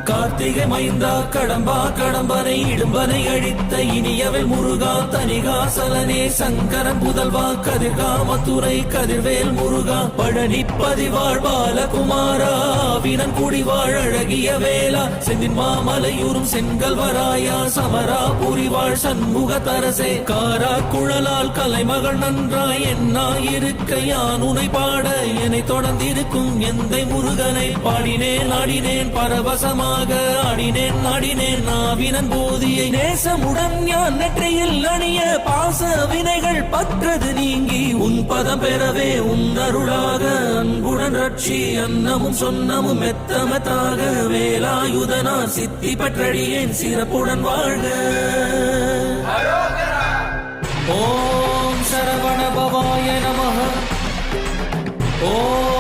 கார்த்திகை மைந்தா கடம்பா கடம்பனை இடும்பனை அழித்த இனியவள் முருகா தனிகாசலனே சங்கரன் புதல்வா கதிர்கா மதுரை கதிர்வேல் முருகா பழனி பதிவாழ் பாலகுமாரா வினன் குடிவாழ் அழகிய வேளா செந்தின் மாமலையூரும் செங்கல்வராயா சமரா புரிவாழ் சண்முக தரசே காரா குழலால் கலைமகள் நன்றாய் என்னாயிருக்க யான் உனை பாட என்னை தொடர்ந்திருக்கும் எந்தை முருகனை பாடினேன் ஆடினேன் பரவசமாக ஆடினேன் ஆடினேன் நாவினன் போதியை நேசமுடன் யான் நெற்றியில் அணிய பாச வினைகள் பற்றது நீங்கி உன் பதம் பெறவே உன் அருளாக அன்புடன் ரட்சி அன்னமும் சொன்னமும் மெத்தமத்தாக வேலாயுதனா சித்தி பற்றடியேன் சிறப்புடன் வாழ்க. ஓம் சரவண பவாய நமஹ. ஓம்